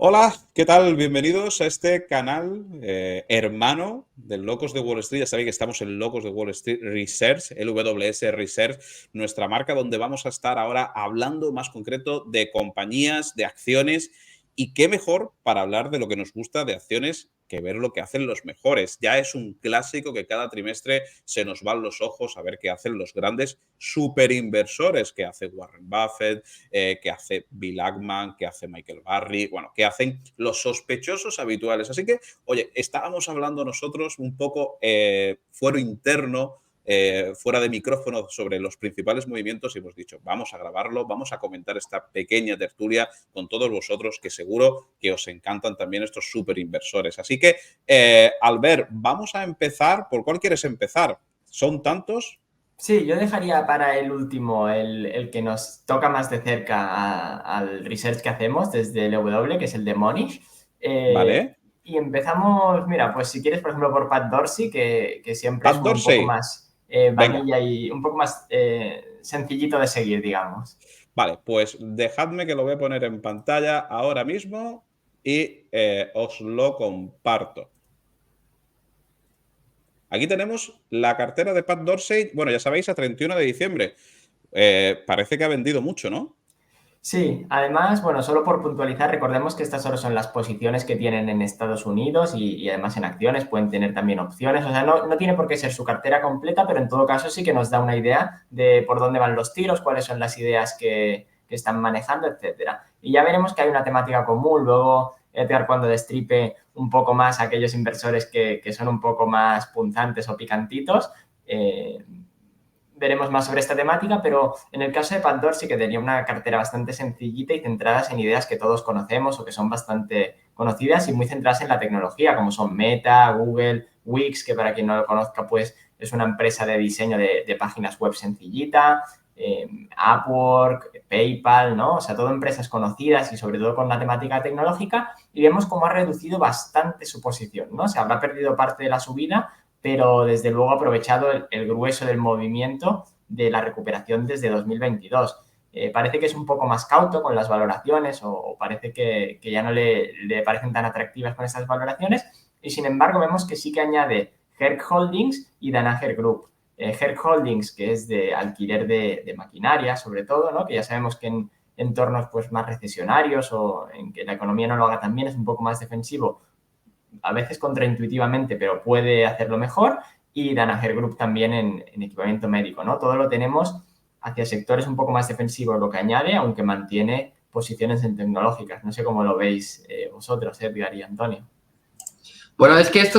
Hola, ¿qué tal? Bienvenidos a este canal hermano del Locos de Wall Street. Ya sabéis que estamos en Locos de Wall Street Research, LWS Research, nuestra marca donde vamos a estar ahora hablando más concreto de compañías, de acciones y qué mejor para hablar de lo que nos gusta de acciones que ver lo que hacen los mejores. Ya es un clásico que cada trimestre se nos van los ojos a ver qué hacen los grandes superinversores, que hace Warren Buffett, que hace Bill Ackman, que hace Michael Burry, bueno, que hacen los sospechosos habituales. Así que, oye, estábamos hablando nosotros un poco fuero interno, fuera de micrófono sobre los principales movimientos y hemos dicho, vamos a grabarlo, vamos a comentar esta pequeña tertulia con todos vosotros que seguro que os encantan también estos súper inversores. Así que, Albert, vamos a empezar. ¿Por cuál quieres empezar? ¿Son tantos? Sí, yo dejaría para el último, el que nos toca más de cerca al research que hacemos desde el W, que es el de Monish. ¿Vale? Y empezamos, mira, pues si quieres, por ejemplo, por Pat Dorsey, que siempre es Pat como un poco Dorsey. más Venga. vanilla y un poco más sencillito de seguir, digamos. Vale, pues dejadme que lo voy a poner en pantalla ahora mismo y os lo comparto. Aquí tenemos la cartera de Pat Dorsey, bueno, ya sabéis, a 31 de diciembre. Parece que ha vendido mucho, ¿no? Sí, además, bueno, solo por puntualizar, recordemos que estas solo son las posiciones que tienen en Estados Unidos y además en acciones pueden tener también opciones. O sea, no tiene por qué ser su cartera completa, pero en todo caso sí que nos da una idea de por dónde van los tiros, cuáles son las ideas que están manejando, etcétera. Y ya veremos que hay una temática común. Luego, Edgar, cuando destripe un poco más a aquellos inversores que son un poco más punzantes o picantitos, veremos más sobre esta temática, pero en el caso de Pandora sí que tenía una cartera bastante sencillita y centradas en ideas que todos conocemos o que son bastante conocidas y muy centradas en la tecnología, como son Meta, Google, Wix, que para quien no lo conozca, pues es una empresa de diseño de páginas web sencillita, Upwork, PayPal, ¿no? O sea, todo empresas conocidas y sobre todo con la temática tecnológica, y vemos cómo ha reducido bastante su posición, ¿no? O sea, habrá perdido parte de la subida, pero desde luego ha aprovechado el grueso del movimiento de la recuperación desde 2022. Parece que es un poco más cauto con las valoraciones o parece que ya no le parecen tan atractivas con estas valoraciones y sin embargo vemos que sí que añade Herc Holdings y Danaher Group. Herc Holdings, que es de alquiler de maquinaria sobre todo, ¿no? Que ya sabemos que en entornos pues, más recesionarios o en que la economía no lo haga tan bien es un poco más defensivo, a veces contraintuitivamente, pero puede hacerlo mejor, y Danaher Group también en equipamiento médico, ¿no? Todo lo tenemos hacia sectores un poco más defensivos, lo que añade, aunque mantiene posiciones en tecnológicas. No sé cómo lo veis vosotros, Edgar y Antonio. Bueno, es que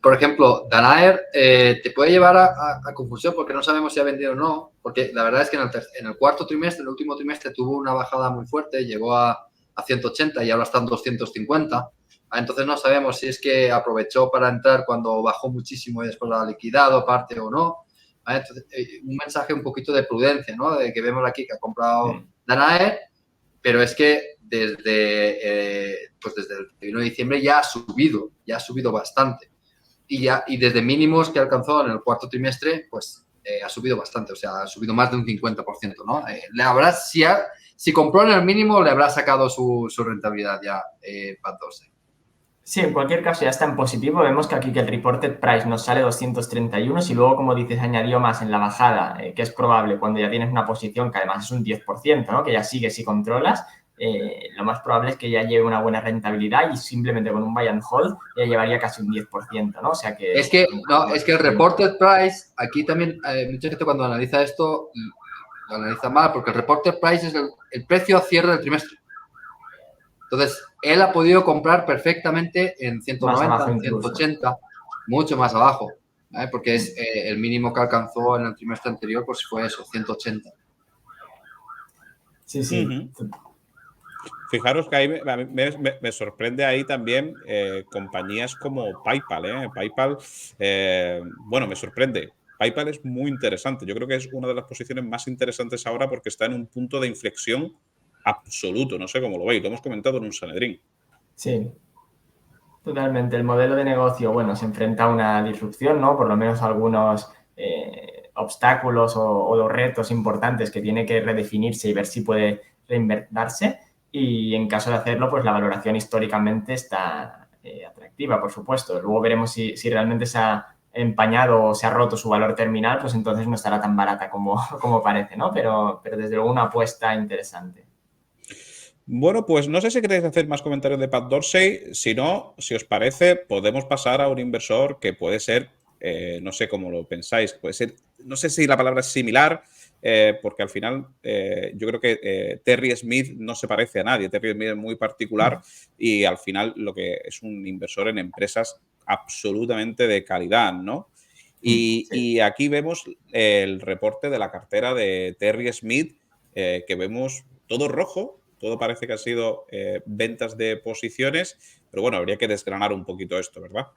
por ejemplo, Danaher te puede llevar a confusión porque no sabemos si ha vendido o no, porque la verdad es que en el cuarto trimestre, el último trimestre, tuvo una bajada muy fuerte, llegó a 180 y ahora está en 250. Entonces no sabemos si es que aprovechó para entrar cuando bajó muchísimo y después la ha liquidado parte o no. Entonces, un mensaje un poquito de prudencia, ¿no? De que vemos aquí que ha comprado Danaher, pero es que desde el 31 de diciembre ya ha subido bastante. Y desde mínimos que alcanzó en el cuarto trimestre, pues ha subido bastante, o sea, ha subido más de un 50%, ¿no? Si compró en el mínimo, le habrá sacado su rentabilidad ya, Pat Dorsey. Sí, en cualquier caso ya está en positivo. Vemos que aquí que el reported price nos sale 231. Si luego, como dices, añadió más en la bajada, que es probable cuando ya tienes una posición que además es un 10%, ¿no? Que ya sigues y controlas, lo más probable es que ya lleve una buena rentabilidad y simplemente con un buy and hold ya llevaría casi un 10%, ¿no? O sea Es que que, aunque, no, bueno, es que el reported price, aquí también, mucha gente cuando analiza esto, lo analiza mal, porque el reported price es el precio a cierre del trimestre. Entonces, él ha podido comprar perfectamente en más 190, abajo en incluso. 180, mucho más abajo, ¿vale? Porque es el mínimo que alcanzó en el trimestre anterior, pues fue eso, 180. Sí, sí. Uh-huh. Fijaros que ahí me sorprende ahí también compañías como PayPal. PayPal, bueno, me sorprende. PayPal es muy interesante. Yo creo que es una de las posiciones más interesantes ahora porque está en un punto de inflexión absoluto. No sé cómo lo veis. Lo hemos comentado en un Sanedrín. Sí, totalmente. El modelo de negocio, bueno, se enfrenta a una disrupción, ¿no? Por lo menos algunos obstáculos o retos importantes que tiene que redefinirse y ver si puede reinventarse. y en caso de hacerlo, pues la valoración históricamente está atractiva, por supuesto. Luego veremos si realmente se ha empañado o se ha roto su valor terminal, pues entonces no estará tan barata como parece, ¿no? Pero desde luego una apuesta interesante. Bueno, pues no sé si queréis hacer más comentarios de Pat Dorsey. Si no, si os parece, podemos pasar a un inversor que puede ser, no sé cómo lo pensáis, puede ser, no sé si la palabra es similar, porque al final yo creo que Terry Smith no se parece a nadie. Terry Smith es muy particular y al final lo que es un inversor en empresas absolutamente de calidad, ¿no? Y aquí vemos el reporte de la cartera de Terry Smith, que vemos todo rojo. Todo parece que ha sido ventas de posiciones, pero bueno, habría que desgranar un poquito esto, ¿verdad?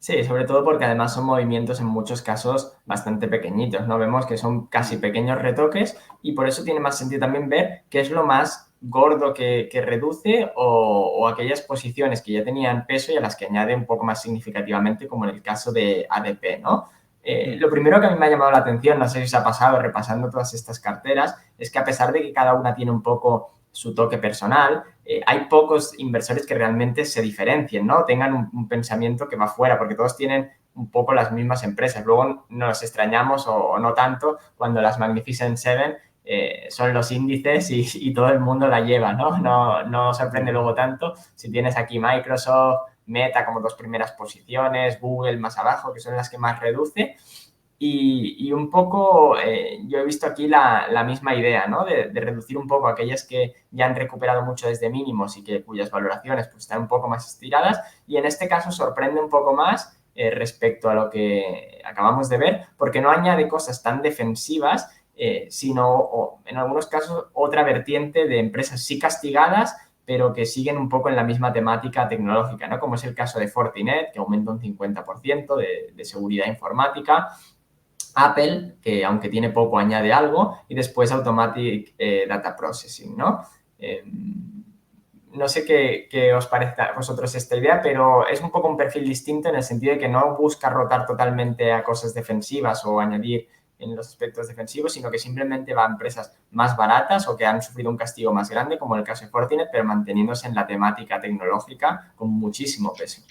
Sí, sobre todo porque además son movimientos en muchos casos bastante pequeñitos, ¿no? Vemos que son casi pequeños retoques y por eso tiene más sentido también ver qué es lo más gordo que reduce o aquellas posiciones que ya tenían peso y a las que añade un poco más significativamente, como en el caso de ADP, ¿no? Lo primero que a mí me ha llamado la atención, no sé si os ha pasado repasando todas estas carteras, es que a pesar de que cada una tiene un poco su toque personal, hay pocos inversores que realmente se diferencien, ¿no? Tengan un pensamiento que va fuera, porque todos tienen un poco las mismas empresas. Luego nos extrañamos o no tanto cuando las Magnificent Seven son los índices y todo el mundo la lleva, ¿no? No sorprende luego tanto si tienes aquí Microsoft, Meta como dos primeras posiciones, Google más abajo, que son las que más reduce. Y un poco yo he visto aquí la misma idea, ¿no? De reducir un poco aquellas que ya han recuperado mucho desde mínimos y cuyas valoraciones pues, están un poco más estiradas. Y en este caso sorprende un poco más respecto a lo que acabamos de ver, porque no añade cosas tan defensivas, sino en algunos casos otra vertiente de empresas sí castigadas, pero que siguen un poco en la misma temática tecnológica, ¿no? Como es el caso de Fortinet, que aumenta un 50% de seguridad informática. Apple, que aunque tiene poco, añade algo, y después Automatic Data Processing, ¿no? No sé qué os parece a vosotros esta idea, pero es un poco un perfil distinto en el sentido de que no busca rotar totalmente a cosas defensivas o añadir en los aspectos defensivos, sino que simplemente va a empresas más baratas o que han sufrido un castigo más grande, como el caso de Fortinet, pero manteniéndose en la temática tecnológica con muchísimo peso.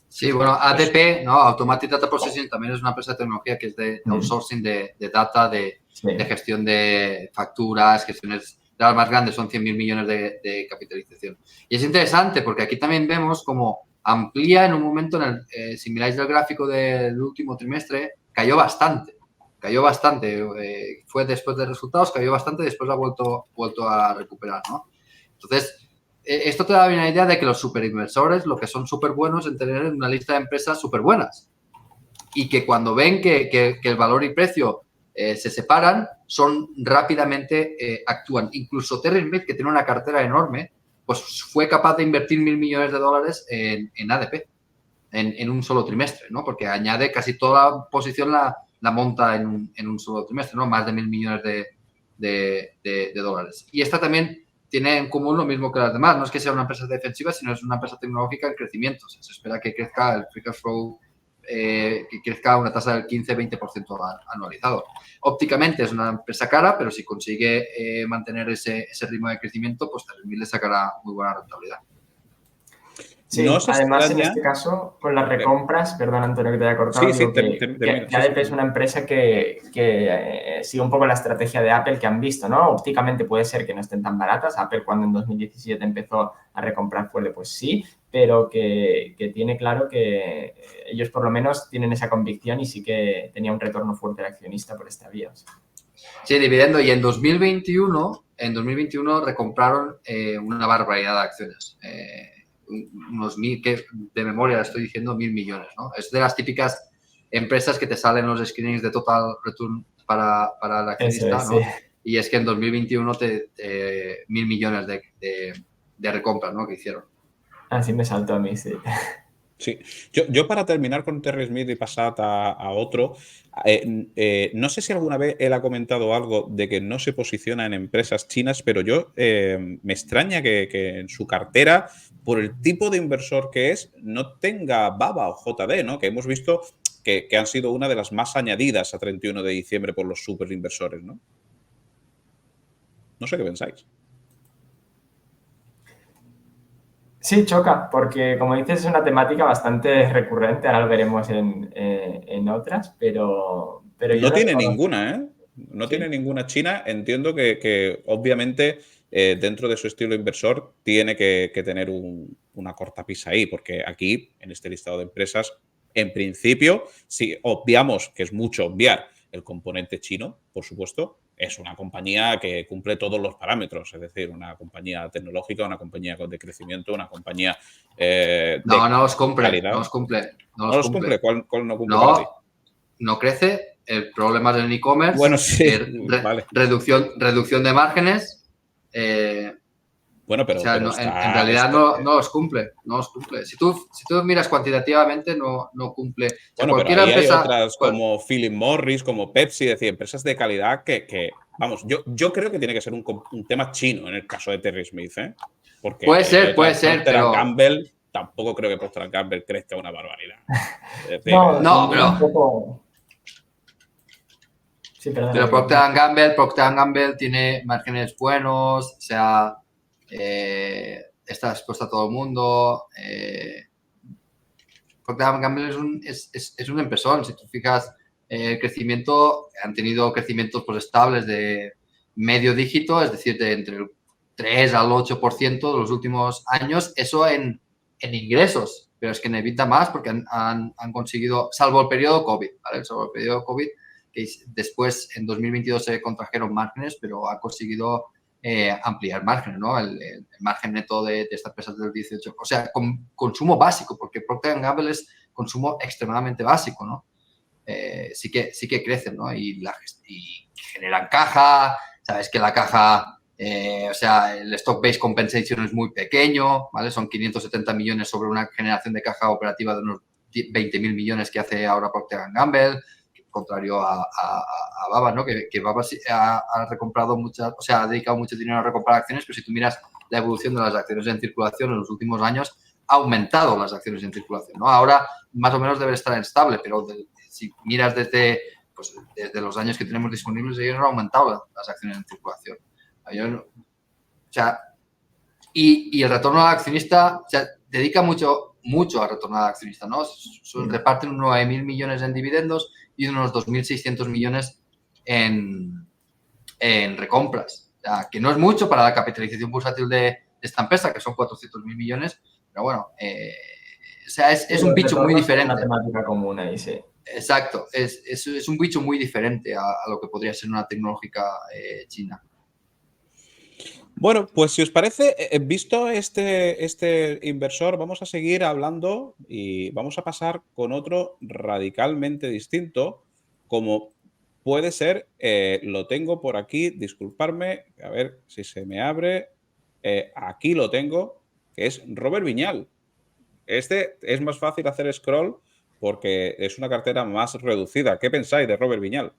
Sí, bueno, ADP, ¿no? Automatic Data Processing también es una empresa de tecnología que es de outsourcing de data, de gestión de facturas, gestiones de las más grandes, son 100.000 millones de capitalización. Y es interesante porque aquí también vemos cómo amplía en un momento, si miráis el gráfico del último trimestre, cayó bastante. Fue después de resultados, cayó bastante y después ha vuelto a recuperar, ¿no? Entonces, esto te da una idea de que los superinversores lo que son súper buenos en tener una lista de empresas súper buenas y que cuando ven que el valor y precio se separan, rápidamente actúan. Incluso Terry Smith, que tiene una cartera enorme, pues fue capaz de invertir $1.000 millones en ADP en un solo trimestre, ¿no? Porque añade casi toda la posición la monta en un solo trimestre, ¿no? Más de $1.000 millones de dólares. Y esta también tiene en común lo mismo que las demás. No es que sea una empresa defensiva, sino es una empresa tecnológica en crecimiento. O sea, se espera que crezca el free cash flow, que crezca a una tasa del 15-20% anualizado. Ópticamente es una empresa cara, pero si consigue mantener ese ritmo de crecimiento, pues también le sacará muy buena rentabilidad. Sí, no se además extraña. en este caso, con las recompras, perdón Antonio que te haya cortado, Sí, digo termina. que ADP es una empresa que sigue un poco la estrategia de Apple que han visto, ¿no? Ópticamente puede ser que no estén tan baratas. Apple cuando en 2017 empezó a recomprar fuerte, pues sí, pero que tiene claro que ellos por lo menos tienen esa convicción y sí que tenía un retorno fuerte al accionista por esta vía. O sea. Sí, dividendo. Y en 2021 recompraron una barbaridad de acciones. Unos 1.000, que de memoria estoy diciendo 1.000 millones, ¿no? Es de las típicas empresas que te salen los screenings de total return para el accionista, Es, ¿no? sí. Y es que en 2021 1.000 millones de recompras, ¿no? Que hicieron. Así me saltó a mí, sí. Sí, yo para terminar con Terry Smith y pasar a otro, no sé si alguna vez él ha comentado algo de que no se posiciona en empresas chinas, pero yo me extraña que en su cartera, por el tipo de inversor que es, no tenga BABA o JD, ¿no? Que hemos visto que han sido una de las más añadidas a 31 de diciembre por los superinversores, ¿no? No sé qué pensáis. Sí, choca, porque como dices es una temática bastante recurrente, ahora lo veremos en otras, pero yo No no tiene reconozco. ninguna, ¿eh? No Sí, tiene ninguna China. Entiendo que obviamente dentro de su estilo inversor tiene que tener una cortapisa ahí, porque aquí, en este listado de empresas, en principio, si obviamos, que es mucho obviar, el componente chino, por supuesto, es una compañía que cumple todos los parámetros, es decir, una compañía tecnológica, una compañía de crecimiento, una compañía No, de no los cumple, no calidad. los cumple, no ¿No los los cumple? cumple. ¿Cuál no cumple para ti? No, no crece. El problema es en e-commerce, Bueno, sí, vale. reducción de márgenes. Bueno, O sea, pero en realidad no los cumple, no los cumple. Si tú miras cuantitativamente, no cumple. O sea, bueno, pero cualquier ahí hay empresa, otras como Philip Morris, como Pepsi, es decir, empresas de calidad vamos, yo creo que tiene que ser un tema chino en el caso de Terry Smith, ¿eh? Porque puede ser, Procter pero Gamble, tampoco creo que Procter Gamble crezca una barbaridad. Es decir, no, no, también un poco... Sí, perdona, pero que continúe. Procter Gamble tiene márgenes buenos, o sea, está expuesta a todo el mundo. Procter Gamble es un empresón. Si tú fijas el crecimiento, han tenido crecimientos pues, estables de medio dígito, es decir, de entre el 3 al 8% de los últimos años, eso en ingresos, pero es que en EBITDA más porque han conseguido, salvo el periodo COVID, ¿vale? Salvo el periodo COVID, que después en 2022 se contrajeron márgenes, pero ha conseguido ampliar márgenes, ¿no? El margen neto de estas empresas del 18. O sea, con consumo básico, porque Procter Gamble es consumo extremadamente básico, ¿no? Sí que crecen, ¿no? Y generan caja, sabes que la caja, o sea, el stock-based compensation es muy pequeño, ¿vale? Son 570 millones sobre una generación de caja operativa de unos 20.000 millones que hace ahora Procter Gamble, contrario a Baba, ¿no? Que Baba ha recomprado muchas, o sea, ha dedicado mucho dinero a recomprar acciones, pero si tú miras la evolución de las acciones en circulación en los últimos años, ha aumentado las acciones en circulación, ¿no? Ahora más o menos debe estar estable, pero si miras desde los años que tenemos disponibles, ellos han aumentado las acciones en circulación. O sea, y el retorno al accionista, o sea, dedica mucho a retornar al accionista, ¿no? Reparten unos 9.000 millones en dividendos y unos 2.600 millones en recompras. O sea, que no es mucho para la capitalización bursátil de esta empresa, que son 400.000 millones, pero bueno, o sea, Sí, es un los bicho muy retornos son una diferente. temática común ahí, sí. Exacto, es un bicho muy diferente a lo que podría ser una tecnológica china. bueno, pues si os parece, visto este inversor, vamos a seguir hablando y vamos a pasar con otro radicalmente distinto, como puede ser, lo tengo por aquí, disculparme, a ver si se me abre, aquí lo tengo, que es Robert Viñal. Este es más fácil hacer scroll porque es una cartera más reducida. ¿Qué pensáis de Robert Viñal?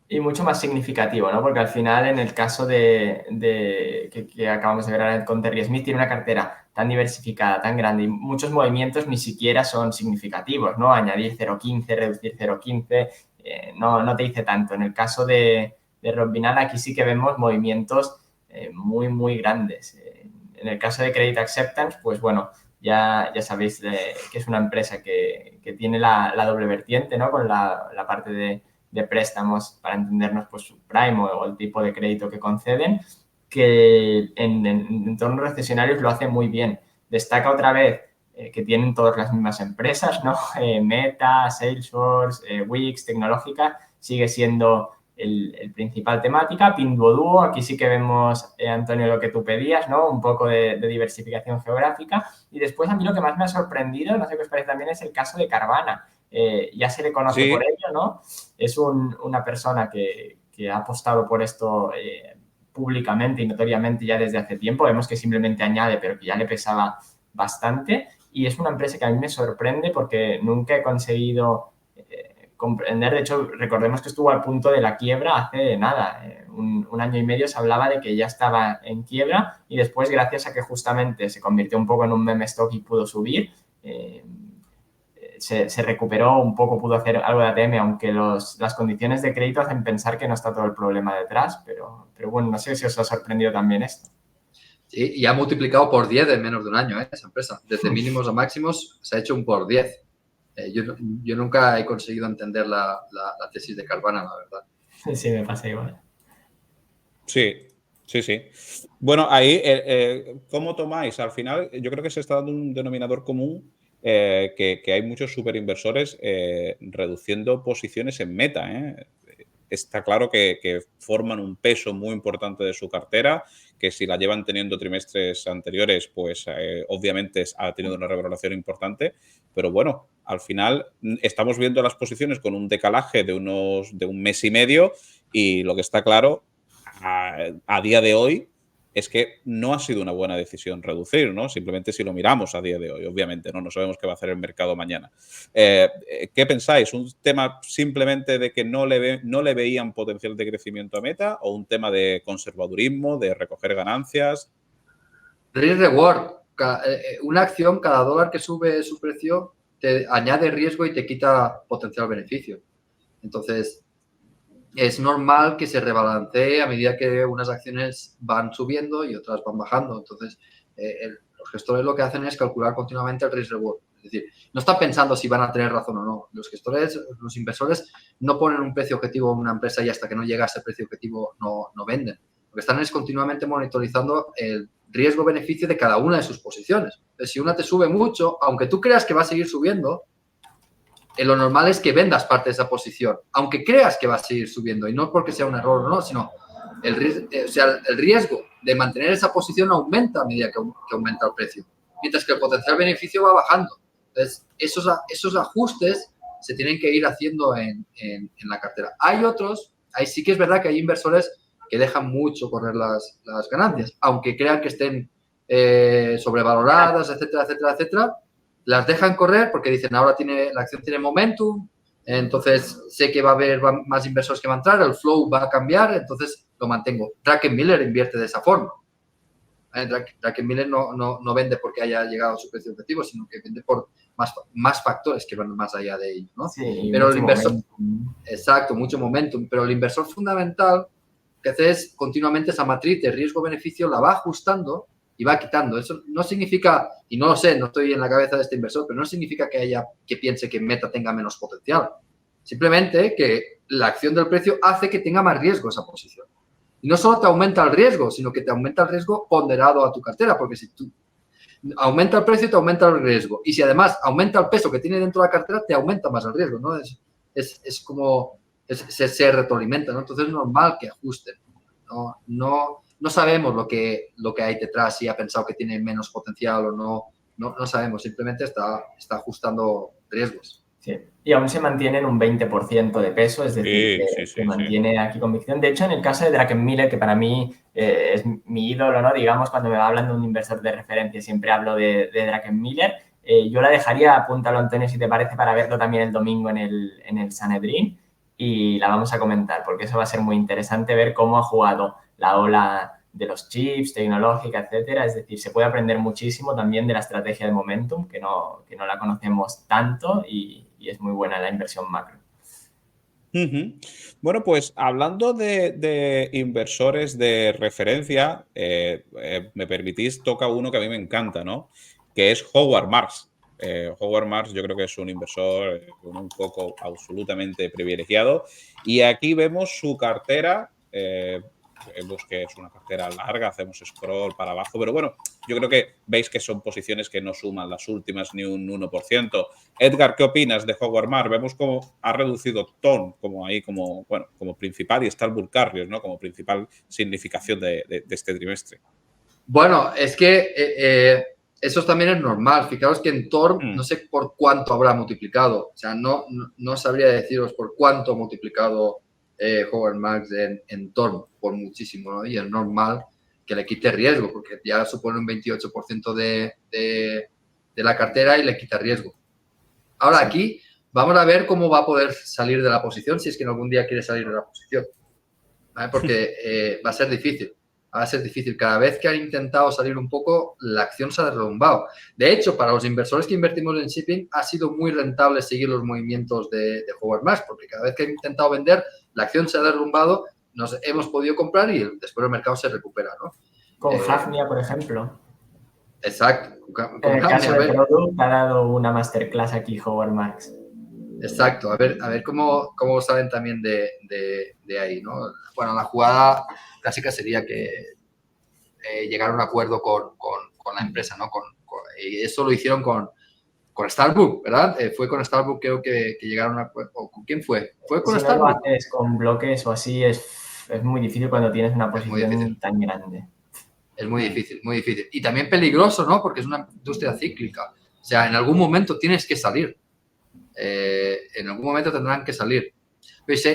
Y mucho más significativo, ¿no? Porque al final, en el caso que acabamos de ver ahora con Terry Smith, tiene una cartera tan diversificada, tan grande, y muchos movimientos ni siquiera son significativos, ¿no? Añadir 0,15, reducir 0,15, no te dice tanto. En el caso de Rob Vinal, aquí sí que vemos movimientos muy, muy grandes. En el caso de Credit Acceptance, pues bueno, ya sabéis que es una empresa que tiene la doble vertiente, ¿no? Con la parte de préstamos, para entendernos, pues subprime o el tipo de crédito que conceden, que en entornos recesionarios lo hace muy bien. Destaca otra vez que tienen todas las mismas empresas, ¿no? Meta, Salesforce, Wix, tecnológica, sigue siendo el principal temática. Pinduoduo, aquí sí que vemos, Antonio, lo que tú pedías, ¿no? Un poco de diversificación geográfica. Y después a mí lo que más me ha sorprendido, no sé qué os parece también, es el caso de Carvana. Ya se le conoce por Sí, ello, ¿no? Es una persona que ha apostado por esto públicamente y notoriamente ya desde hace tiempo. Vemos que simplemente añade, pero que ya le pesaba bastante. Y es una empresa que a mí me sorprende porque nunca he conseguido comprender. De hecho, recordemos que estuvo al punto de la quiebra hace nada. Un año y medio se hablaba de que ya estaba en quiebra y después, gracias a que justamente se convirtió un poco en un meme stock y pudo subir, se recuperó un poco, pudo hacer algo de ATM, aunque las condiciones de crédito hacen pensar que no está todo el problema detrás, pero bueno, no sé si os ha sorprendido también esto. Sí, y ha multiplicado por 10 en menos de un año, esa empresa. Desde mínimos a máximos se ha hecho un por 10. Yo nunca he conseguido entender la tesis de Carvana, la verdad. Sí, me pasa igual. Sí, sí, sí. Bueno, ahí, ¿cómo tomáis? Al final, yo creo que se está dando un denominador común que hay muchos superinversores reduciendo posiciones en Meta. Está claro que forman un peso muy importante de su cartera, que si la llevan teniendo trimestres anteriores, pues obviamente ha tenido una revaloración importante, pero bueno, al final estamos viendo las posiciones con un decalaje de un mes y medio y lo que está claro a día de hoy es que no ha sido una buena decisión reducir, ¿no? Simplemente si lo miramos a día de hoy, obviamente, ¿no? No sabemos qué va a hacer el mercado mañana. ¿Qué pensáis? ¿Un tema simplemente de que no le veían potencial de crecimiento a Meta o un tema de conservadurismo, de recoger ganancias? Risk reward. Una acción, cada dólar que sube su precio, te añade riesgo y te quita potencial beneficio. Entonces, es normal que se rebalancee a medida que unas acciones van subiendo y otras van bajando. Entonces, los gestores lo que hacen es calcular continuamente el risk reward. Es decir, no están pensando si van a tener razón o no. Los gestores, los inversores, no ponen un precio objetivo a una empresa y hasta que no llega a ese precio objetivo no venden. Lo que están es continuamente monitorizando el riesgo-beneficio de cada una de sus posiciones. Entonces, si una te sube mucho, aunque tú creas que va a seguir subiendo, lo normal es que vendas parte de esa posición, aunque creas que va a seguir subiendo, y no porque sea un error o no, sino el riesgo de mantener esa posición aumenta a medida que aumenta el precio, mientras que el potencial beneficio va bajando. Entonces, esos ajustes se tienen que ir haciendo en la cartera. Hay otros, ahí sí que es verdad que hay inversores que dejan mucho correr las ganancias, aunque crean que estén sobrevaloradas, etcétera, etcétera, etcétera. Las dejan correr porque dicen ahora la acción tiene momentum, entonces sé que va a haber más inversores que van a entrar, el flow va a cambiar, entonces lo mantengo. Druckenmiller invierte de esa forma. Druckenmiller no vende porque haya llegado a su precio objetivo, sino que vende por más factores que van más allá de ello, ¿no? Sí, pero el inversor, momentum. exacto, mucho momentum, pero el inversor fundamental que hace es continuamente esa matriz de riesgo-beneficio la va ajustando y va quitando. Eso no significa, y no lo sé, no estoy en la cabeza de este inversor, pero no significa que piense que Meta tenga menos potencial. Simplemente que la acción del precio hace que tenga más riesgo esa posición. Y no solo te aumenta el riesgo, sino que te aumenta el riesgo ponderado a tu cartera, porque si tú aumenta el precio, te aumenta el riesgo. Y si además aumenta el peso que tiene dentro de la cartera, te aumenta más el riesgo, ¿no? Es como se retroalimenta, ¿no? Entonces es normal que ajusten. No sabemos lo que hay detrás, si ha pensado que tiene menos potencial o no sabemos, simplemente está ajustando riesgos. Sí. Y aún se mantiene en un 20% de peso, es decir, que mantiene aquí convicción. De hecho, en el caso de Druckenmiller, que para mí es mi ídolo, ¿no? Digamos, cuando me va hablando de un inversor de referencia, siempre hablo de Druckenmiller. Yo la dejaría, apúntalo, Antonio, si te parece, para verlo también el domingo en el Sanedrín y la vamos a comentar, porque eso va a ser muy interesante ver cómo ha jugado la ola de los chips, tecnológica, etcétera. Es decir, se puede aprender muchísimo también de la estrategia de momentum, que no la conocemos tanto y es muy buena la inversión macro. Bueno, pues hablando de inversores de referencia, me permitís, toca uno que a mí me encanta, ¿no? Que es Howard Marks. Howard Marks yo creo que es un inversor con un foco absolutamente privilegiado. Y aquí vemos su cartera. Vemos que es una cartera larga, hacemos scroll para abajo, pero bueno, yo creo que veis que son posiciones que no suman las últimas ni un 1%. Edgar, ¿qué opinas de Howard Marks? Vemos cómo ha reducido TON como principal y Starbull Carriers, ¿no? Como principal significación de este trimestre. Bueno, es que eso también es normal. Fijaros que en TORM no sé por cuánto habrá multiplicado. O sea, no sabría deciros por cuánto ha multiplicado Howard Marks en TORM, por muchísimo, ¿no? Y es normal que le quite riesgo, porque ya supone un 28% de la cartera y le quita riesgo. Ahora aquí vamos a ver cómo va a poder salir de la posición, si es que en algún día quiere salir de la posición, ¿vale? Porque va a ser difícil. Va a ser difícil. Cada vez que han intentado salir un poco, la acción se ha derrumbado. De hecho, para los inversores que invertimos en shipping, ha sido muy rentable seguir los movimientos de Howard Marks, porque cada vez que han intentado vender, la acción se ha derrumbado, nos hemos podido comprar y después el mercado se recupera, ¿no? Con Hafnia, por ejemplo. Exacto. En el caso a de ver, Product ha dado una masterclass aquí Howard Marks. exacto. A ver cómo saben también de ahí, ¿no? Bueno, la jugada clásica sería que llegar a un acuerdo con la empresa, ¿no? Y eso lo hicieron con Starbucks, ¿verdad? Fue con Starbucks, creo que llegaron a un acuerdo. ¿O con quién fue? ¿Fue con Si no lo Starbucks? haces con bloques o así, es muy difícil cuando tienes una Es muy difícil. posición tan grande. Es muy difícil, muy difícil. Y también peligroso, ¿no? Porque es una industria cíclica. O sea, en algún momento tienes que salir. En algún momento tendrán que salir.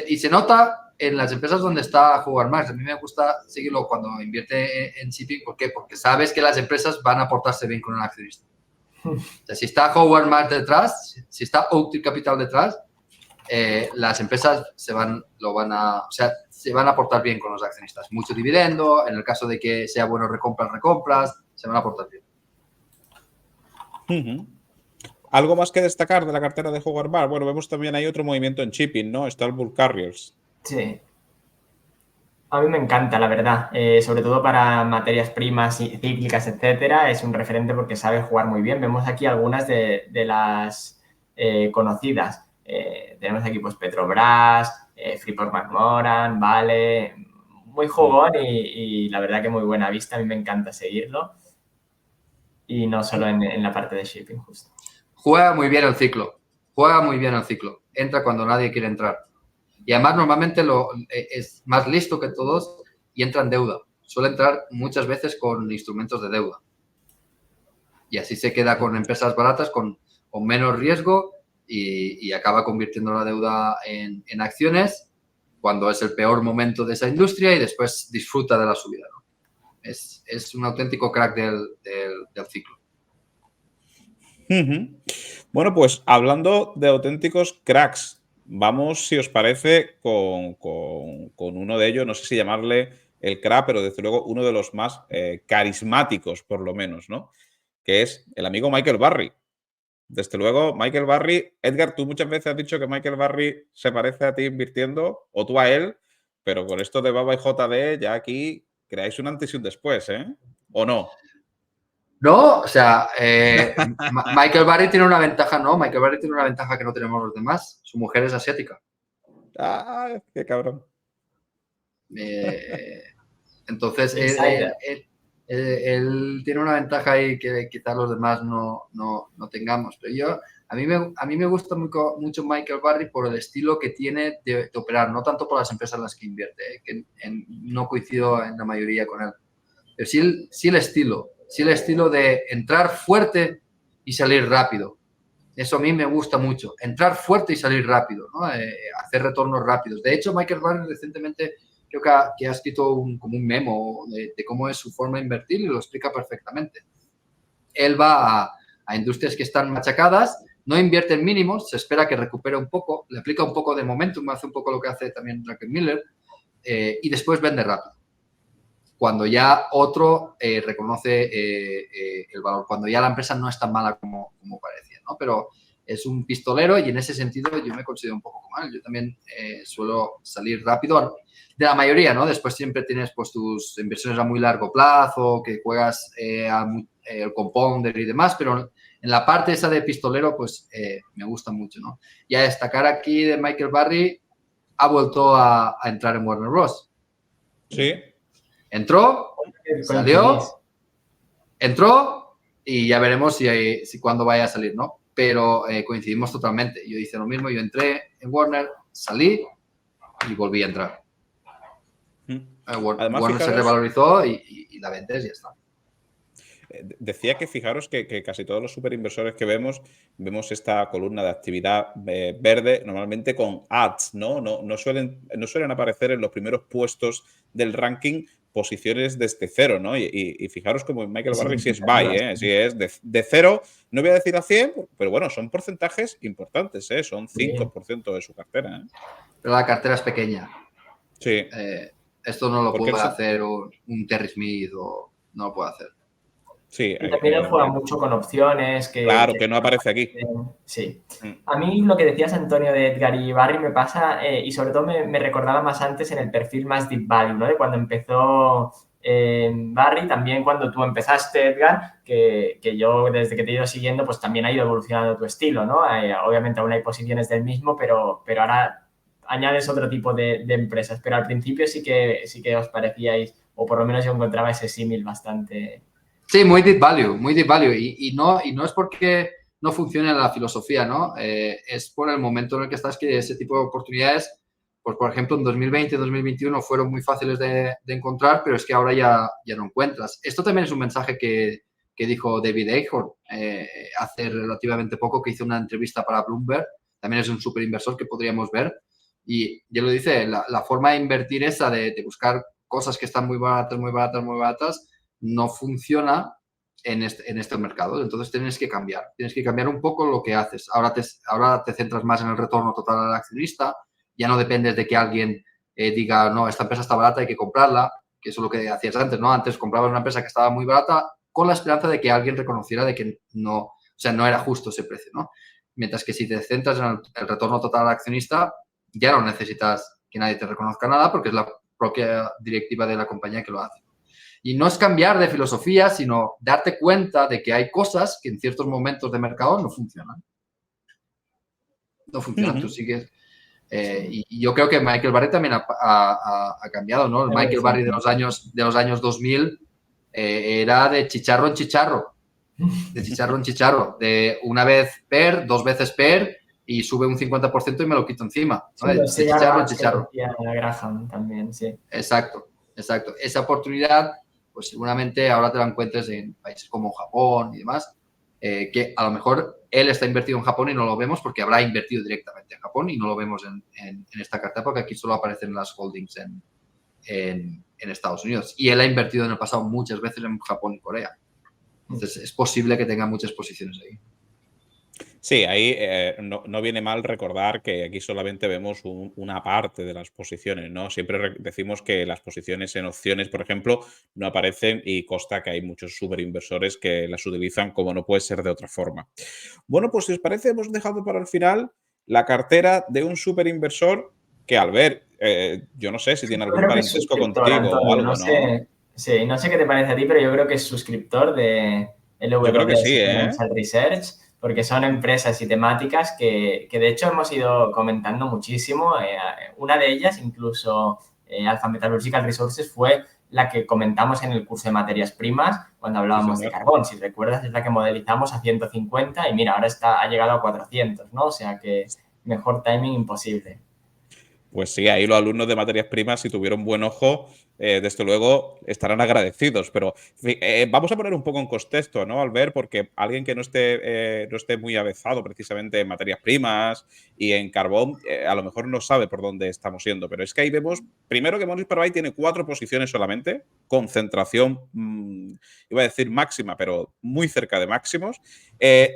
Y se nota en las empresas donde está Howard Marks. A mí me gusta seguirlo cuando invierte en shipping. ¿Por qué? Porque sabes que las empresas van a portarse bien con el accionista. O sea, si está Howard Marks detrás, si está Oaktree Capital detrás, las empresas se van a portar bien con los accionistas. Mucho dividendo, en el caso de que sea bueno recompras, se van a portar bien. ¿Algo más que destacar de la cartera de Howard Marks? Bueno, vemos también hay otro movimiento en shipping, ¿no? Está el Bull Carriers. Sí. A mí me encanta, la verdad. Sobre todo para materias primas cíclicas, etcétera. Es un referente porque sabe jugar muy bien. Vemos aquí algunas de las conocidas. Tenemos aquí pues Petrobras, Freeport-McMoRan, Vale. Muy jugón y la verdad que muy buena vista. A mí me encanta seguirlo. Y no solo en la parte de shipping, justo. Juega muy bien el ciclo. Entra cuando nadie quiere entrar. Y además normalmente es más listo que todos y entra en deuda. Suele entrar muchas veces con instrumentos de deuda. Y así se queda con empresas baratas, con menos riesgo y acaba convirtiendo la deuda en acciones cuando es el peor momento de esa industria y después disfruta de la subida, ¿no? Es un auténtico crack del ciclo. Bueno, pues hablando de auténticos cracks, vamos, si os parece, con uno de ellos, no sé si llamarle el crack, pero desde luego uno de los más carismáticos, por lo menos, ¿no? Que es el amigo Michael Burry. Desde luego, Michael Burry, Edgar, tú muchas veces has dicho que Michael Burry se parece a ti invirtiendo, o tú a él, pero con esto de Baba y JD, ya aquí creáis un antes y un después, ¿eh? ¿O no? No, o sea, Michael Burry tiene una ventaja, ¿no? Michael Burry tiene una ventaja que no tenemos los demás. Su mujer es asiática. ¡Ah, qué cabrón! Entonces, él tiene una ventaja ahí que quizás los demás no tengamos. Pero a mí me gusta mucho Michael Burry por el estilo que tiene de operar, no tanto por las empresas en las que invierte, que no coincido en la mayoría con él. Pero sí el estilo de entrar fuerte y salir rápido. Eso a mí me gusta mucho. Entrar fuerte y salir rápido, ¿no? Hacer retornos rápidos. De hecho, Michael Burry recientemente creo que ha escrito como un memo de cómo es su forma de invertir y lo explica perfectamente. Él va a industrias que están machacadas, no invierte en mínimos, se espera que recupere un poco, le aplica un poco de momentum, hace un poco lo que hace también Druckenmiller y después vende rápido. Cuando ya otro reconoce el valor, cuando ya la empresa no es tan mala como parecía, ¿no? Pero es un pistolero y en ese sentido yo me considero un poco como él. Yo también suelo salir rápido de la mayoría, ¿no? Después siempre tienes pues tus inversiones a muy largo plazo, que juegas el compounder y demás, pero en la parte esa de pistolero pues me gusta mucho, ¿no? Y a destacar aquí de Michael Burry, ha vuelto a entrar en Warner Bros. Sí. Entró, salió, entró y ya veremos si cuándo vaya a salir, ¿no? Pero coincidimos totalmente. Yo hice lo mismo, yo entré en Warner, salí y volví a entrar. Además, Warner fijaros, se revalorizó y la vendes y ya está. Decía que fijaros que casi todos los superinversores que vemos esta columna de actividad verde normalmente con ads, ¿no? No suelen aparecer en los primeros puestos del ranking posiciones desde cero, ¿no? Y fijaros como en Michael Burry sí es buy, ¿eh? Sí es de cero, no voy a decir a 100, pero bueno, son porcentajes importantes, ¿eh? Son 5% de su cartera, ¿eh? Pero la cartera es pequeña. Sí. Esto no lo puede hacer un Terry Smith o no lo puede hacer. Sí, y también él juega mucho con opciones. Claro, que no aparece aquí. Sí. A mí lo que decías, Antonio, de Edgar y Barry me pasa, y sobre todo me recordaba más antes en el perfil más deep value, ¿no? De cuando empezó Barry, también cuando tú empezaste, Edgar, que yo desde que te he ido siguiendo, pues también ha ido evolucionando tu estilo, ¿no? Obviamente aún hay posiciones del mismo, pero ahora añades otro tipo de empresas, pero al principio sí que os parecíais, o por lo menos yo encontraba ese símil bastante... Sí, muy deep value. Y no es porque no funcione la filosofía, ¿no? Es por el momento en el que estás que ese tipo de oportunidades, pues por ejemplo en 2020, 2021 fueron muy fáciles de encontrar, pero es que ahora ya no encuentras. Esto también es un mensaje que dijo David Eichhorn hace relativamente poco, que hizo una entrevista para Bloomberg. También es un súper inversor que podríamos ver. Y ya lo dice, la forma de invertir esa, de buscar cosas que están muy baratas, muy baratas, muy baratas, no funciona en este mercado. Entonces tienes que cambiar un poco lo que haces. Ahora te centras más en el retorno total al accionista, ya no dependes de que alguien diga, no, esta empresa está barata, hay que comprarla, que eso es lo que hacías antes, ¿no? Antes comprabas una empresa que estaba muy barata con la esperanza de que alguien reconociera de que no, o sea, no era justo ese precio, ¿no? Mientras que si te centras en el retorno total al accionista, ya no necesitas que nadie te reconozca nada porque es la propia directiva de la compañía que lo hace. Y no es cambiar de filosofía, sino darte cuenta de que hay cosas que en ciertos momentos de mercado no funcionan. No funcionan, tú sigues. Y yo creo que Michael Barry también ha cambiado, ¿no? El Michael Barry de los años 2000 era de chicharro en chicharro. De chicharro en chicharro. De una vez PER, dos veces PER y sube un 50% y me lo quito encima, ¿no? De chicharro en chicharro. Graham también, sí. Exacto. Esa oportunidad, pues seguramente ahora te la encuentres en países como Japón y demás, que a lo mejor él está invertido en Japón y no lo vemos porque habrá invertido directamente en Japón y no lo vemos en esta carta porque aquí solo aparecen las holdings en Estados Unidos. Y él ha invertido en el pasado muchas veces en Japón y Corea. Entonces es posible que tenga muchas posiciones ahí. Sí, ahí no viene mal recordar que aquí solamente vemos una parte de las posiciones, ¿no? Siempre decimos que las posiciones en opciones, por ejemplo, no aparecen y consta que hay muchos superinversores que las utilizan como no puede ser de otra forma. Bueno, pues si os parece, hemos dejado para el final la cartera de un superinversor que al ver, yo no sé si tiene algún Creo que es parentesco suscriptor, contigo o Antonio, algo, no ¿no? sé, sí, no sé qué te parece a ti, pero yo creo que es suscriptor de Yo creo que sí, LWS ¿eh? Financial Research, porque son empresas y temáticas que de hecho hemos ido comentando muchísimo. Una de ellas, incluso Alpha Metallurgical Resources, fue la que comentamos en el curso de materias primas cuando Sí, hablábamos de señor. carbón. Si recuerdas, es la que modelizamos a 150 y mira, ahora ha llegado a 400, ¿no? O sea que mejor timing imposible. Pues sí, ahí los alumnos de materias primas, si tuvieron buen ojo, desde luego estarán agradecidos. Pero vamos a poner un poco en contexto, ¿no, Albert? Porque alguien que no esté muy avezado precisamente en materias primas y en carbón, a lo mejor no sabe por dónde estamos yendo. Pero es que ahí vemos, primero que Morris Parvay tiene 4 posiciones solamente, concentración, iba a decir máxima, pero muy cerca de máximos.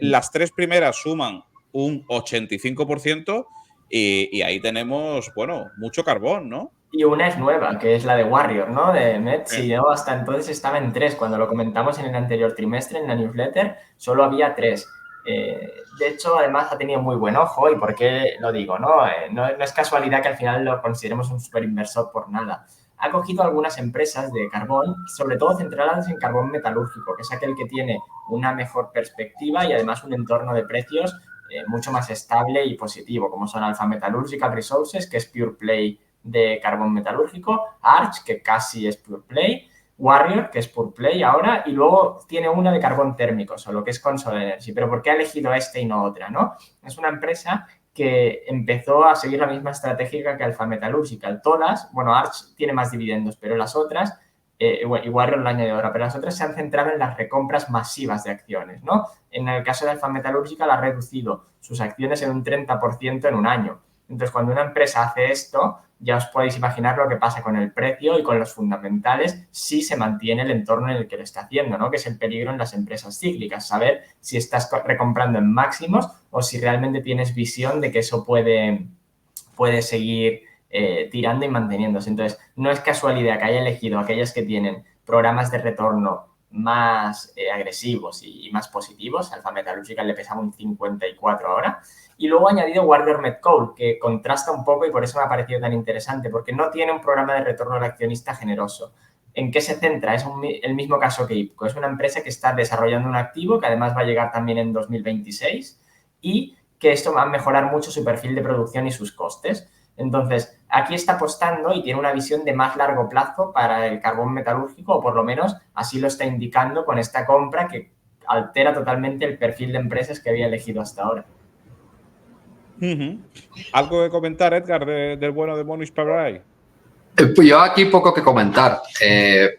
Las 3 primeras suman un 85%. Y ahí tenemos, bueno, mucho carbón, ¿no? Y una es nueva, que es la de Warrior, ¿no? De Metsi, ¿no? Hasta entonces estaba en 3. Cuando lo comentamos en el anterior trimestre, en la newsletter, solo había 3. De hecho, además ha tenido muy buen ojo. ¿Y por qué lo digo? No es casualidad que al final lo consideremos un superinversor por nada. Ha cogido algunas empresas de carbón, sobre todo centradas en carbón metalúrgico, que es aquel que tiene una mejor perspectiva y además un entorno de precios mucho más estable y positivo, como son Alpha Metallurgical Resources, que es Pure Play de carbón metalúrgico, Arch, que casi es Pure Play, Warrior, que es Pure Play ahora, y luego tiene una de carbón térmico, solo que es Consol Energy. Pero ¿por qué ha elegido este y no otra, no? Es una empresa que empezó a seguir la misma estrategia que Alpha Metallurgical. Todas, bueno, Arch tiene más dividendos, pero las otras, y Warrior lo añade ahora, pero las otras se han centrado en las recompras masivas de acciones, ¿no? En el caso de Alpha Metallurgical ha reducido sus acciones en un 30% en un año. Entonces, cuando una empresa hace esto, ya os podéis imaginar lo que pasa con el precio y con los fundamentales si se mantiene el entorno en el que lo está haciendo, ¿no? Que es el peligro en las empresas cíclicas, saber si estás recomprando en máximos o si realmente tienes visión de que eso puede seguir tirando y manteniéndose. Entonces, no es casualidad que haya elegido aquellas que tienen programas de retorno más agresivos y más positivos. Alpha Metallurgical le pesaba un 54 ahora. Y luego ha añadido Warrior Met Coal, que contrasta un poco y por eso me ha parecido tan interesante, porque no tiene un programa de retorno al accionista generoso. ¿En qué se centra? Es el mismo caso que IPCO. Es una empresa que está desarrollando un activo que además va a llegar también en 2026 y que esto va a mejorar mucho su perfil de producción y sus costes. Entonces, aquí está apostando y tiene una visión de más largo plazo para el carbón metalúrgico, o por lo menos así lo está indicando con esta compra que altera totalmente el perfil de empresas que había elegido hasta ahora. ¿Algo que comentar, Edgar, del bueno de Mohnish Pabrai? Pues yo aquí poco que comentar,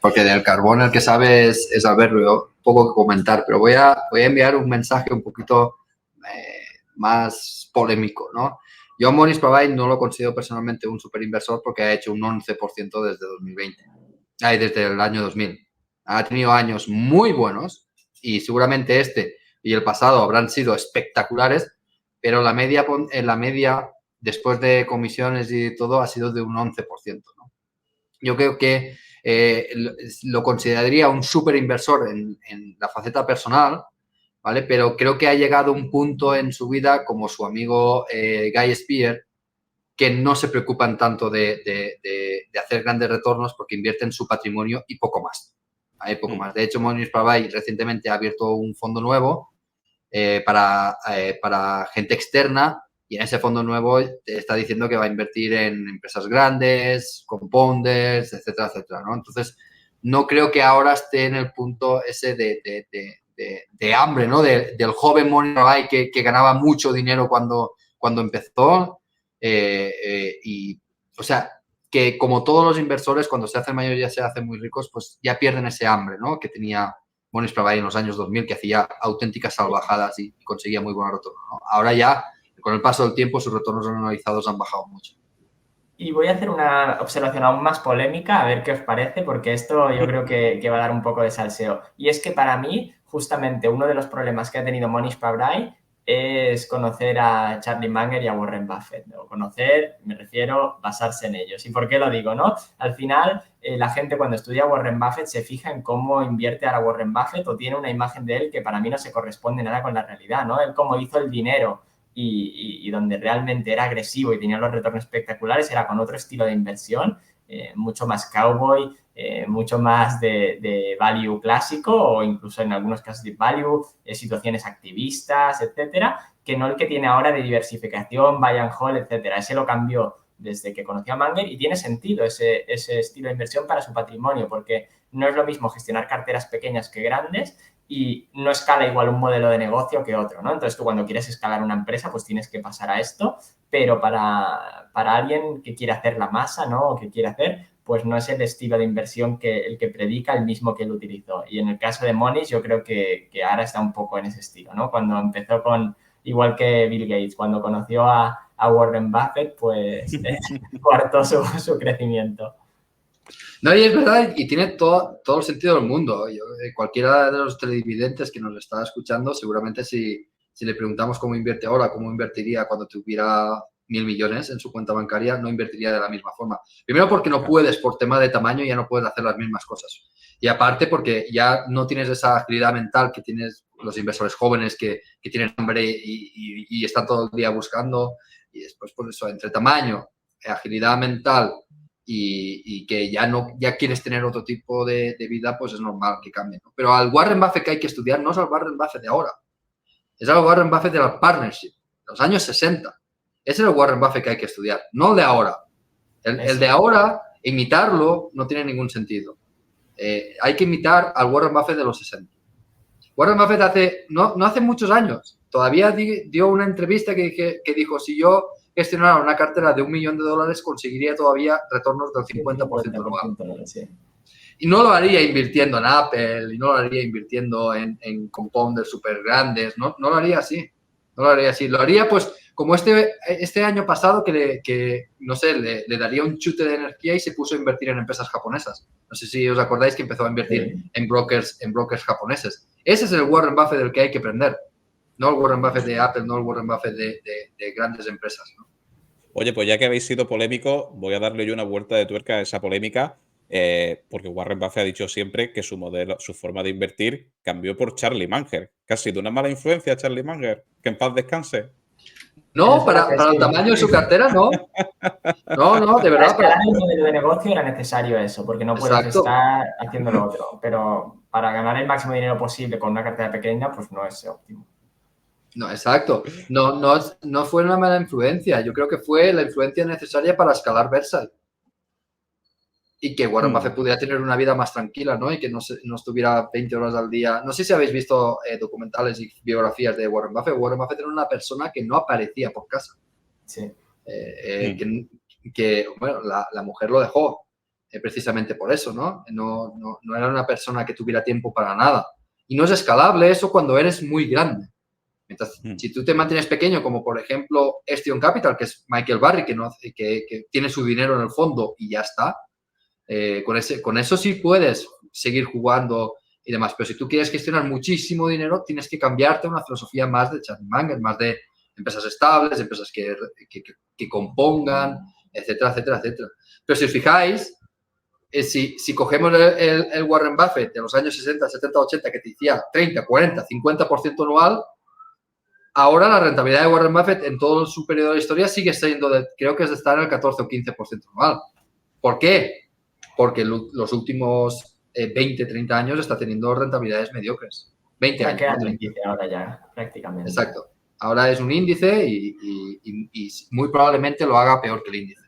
porque del carbón el que sabe es Alberto, yo poco que comentar, pero voy a enviar un mensaje un poquito más polémico, ¿no? Yo a Mohnish Pabrai no lo considero personalmente un superinversor porque ha hecho un 11% desde 2020, desde el año 2000. Ha tenido años muy buenos y seguramente este y el pasado habrán sido espectaculares, pero la media después de comisiones y todo ha sido de un 11%, ¿no? Yo creo que lo consideraría un superinversor en la faceta personal, ¿vale? Pero creo que ha llegado un punto en su vida, como su amigo Guy Spier, que no se preocupan tanto de hacer grandes retornos porque invierten su patrimonio y poco más. ¿Vale? Poco más. De hecho, Mohnish Pabrai recientemente ha abierto un fondo nuevo para gente externa y en ese fondo nuevo te está diciendo que va a invertir en empresas grandes, compounders, etcétera, etcétera, ¿no? Entonces, no creo que ahora esté en el punto ese de hambre, ¿no? Del joven Mohnish Pabrai que ganaba mucho dinero cuando empezó. Y, o sea, que como todos los inversores, cuando se hacen mayores, ya se hacen muy ricos, pues ya pierden ese hambre, ¿no? Que tenía Mohnish Pabrai en los años 2000, que hacía auténticas salvajadas y conseguía muy buenos retornos, ¿no? Ahora ya, con el paso del tiempo, sus retornos anualizados han bajado mucho. Y voy a hacer una observación aún más polémica, a ver qué os parece, porque esto yo creo que va a dar un poco de salseo. Y es que para mí, justamente, uno de los problemas que ha tenido Mohnish Pabrai es conocer a Charlie Munger y a Warren Buffett. O conocer, me refiero, basarse en ellos. ¿Y por qué lo digo, no? Al final, la gente cuando estudia a Warren Buffett se fija en cómo invierte ahora Warren Buffett o tiene una imagen de él que para mí no se corresponde nada con la realidad, ¿no? Él cómo hizo el dinero y donde realmente era agresivo y tenía los retornos espectaculares era con otro estilo de inversión, mucho más cowboy, mucho más de value clásico o incluso en algunos casos de value, situaciones activistas, etcétera, que no el que tiene ahora de diversificación, buy and hold, etcétera. Ese lo cambió desde que conoció a Munger y tiene sentido ese estilo de inversión para su patrimonio porque no es lo mismo gestionar carteras pequeñas que grandes y no escala igual un modelo de negocio que otro, ¿no? Entonces tú cuando quieres escalar una empresa pues tienes que pasar a esto, pero para alguien que quiere hacer la masa, ¿no? O que quiere hacer, pues no es el estilo de inversión que el que predica el mismo que él utilizó. Y en el caso de Mohnish yo creo que ahora está un poco en ese estilo, ¿no? Cuando empezó igual que Bill Gates, cuando conoció a Warren Buffett, pues coartó su crecimiento. No, y es verdad, y tiene todo el sentido del mundo. Cualquiera de los televidentes que nos está escuchando, seguramente si le preguntamos cómo invierte ahora, cómo invertiría cuando tuviera 1.000 millones en su cuenta bancaria, no invertiría de la misma forma. Primero porque no puedes, por tema de tamaño, ya no puedes hacer las mismas cosas. Y aparte porque ya no tienes esa agilidad mental que tienes los inversores jóvenes que tienen hambre y están todo el día buscando. Y después, por eso, entre tamaño, agilidad mental y que ya quieres tener otro tipo de vida, pues es normal que cambie, ¿no? Pero al Warren Buffett que hay que estudiar no es al Warren Buffett de ahora, es al Warren Buffett de la partnership, de los años 60. Ese es el Warren Buffett que hay que estudiar, no el de ahora. El de ahora, imitarlo no tiene ningún sentido. Hay que imitar al Warren Buffett de los 60. Warren Buffett no hace muchos años todavía dio una entrevista que dijo, si yo gestionara una cartera de $1 millón conseguiría todavía retornos del 50% anual. Sí. Y no lo haría invirtiendo en Apple, y no lo haría invirtiendo en compounders súper grandes, no lo haría así. No lo haría así. Lo haría, pues, como este año pasado que no sé, le daría un chute de energía y se puso a invertir en empresas japonesas. No sé si os acordáis que empezó a invertir en brokers japoneses. Ese es el Warren Buffett del que hay que aprender. No el Warren Buffett de Apple, no el Warren Buffett de grandes empresas, ¿no? Oye, pues ya que habéis sido polémico, voy a darle yo una vuelta de tuerca a esa polémica, porque Warren Buffett ha dicho siempre que su modelo, su forma de invertir cambió por Charlie Munger. ¿Que ha sido una mala influencia Charlie Munger? Que en paz descanse. No, para el tamaño de su cartera, no. No, de verdad. Para escalar el modelo de negocio era necesario eso, porque no puedes Exacto. estar haciendo lo otro. Pero para ganar el máximo dinero posible con una cartera pequeña, pues no es óptimo. No, exacto. No fue una mala influencia. Yo creo que fue la influencia necesaria para escalar Versailles. Y que Warren Buffett pudiera tener una vida más tranquila, ¿no? Y que no estuviera 20 horas al día. No sé si habéis visto documentales y biografías de Warren Buffett. Warren Buffett era una persona que no aparecía por casa. Sí. Bueno, la mujer lo dejó precisamente por eso, ¿no? No era una persona que tuviera tiempo para nada. Y no es escalable eso cuando eres muy grande. Mientras, si tú te mantienes pequeño, como por ejemplo Estion Capital, que es Michael Burry, que tiene su dinero en el fondo y ya está, con eso sí puedes seguir jugando y demás. Pero si tú quieres gestionar muchísimo dinero, tienes que cambiarte a una filosofía más de Charlie Munger, más de empresas estables, empresas que compongan, etcétera, etcétera, etcétera. Pero si os fijáis, si cogemos el Warren Buffett de los años 60, 70, 80, que te decía 30, 40, 50% anual, ahora la rentabilidad de Warren Buffett en todo su periodo de historia sigue siendo, creo que es de estar en el 14 o 15% anual. ¿Por qué? Porque los últimos 20, 30 años está teniendo rentabilidades mediocres. 20 años. Queda el índice ahora ya, prácticamente. Exacto. Ahora es un índice y muy probablemente lo haga peor que el índice.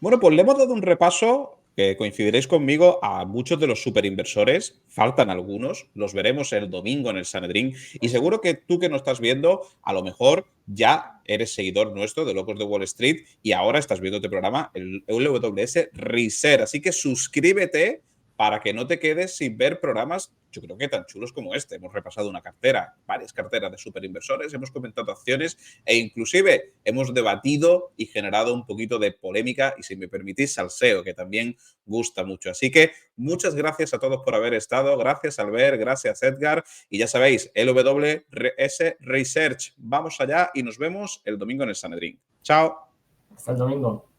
Bueno, pues le hemos dado un repaso, que coincidiréis conmigo, a muchos de los superinversores. Faltan algunos, los veremos el domingo en el Sanedrín. Y seguro que tú que nos estás viendo, a lo mejor ya eres seguidor nuestro de Locos de Wall Street y ahora estás viendo este programa, el LWS Research. Así que suscríbete para que no te quedes sin ver programas, yo creo que tan chulos como este. Hemos repasado una cartera, varias carteras de superinversores, hemos comentado acciones e inclusive hemos debatido y generado un poquito de polémica y, si me permitís, salseo, que también gusta mucho. Así que muchas gracias a todos por haber estado. Gracias, Albert, gracias, Edgar. Y ya sabéis, LWS Research. Vamos allá y nos vemos el domingo en el Sanedrín. Chao. Hasta el domingo.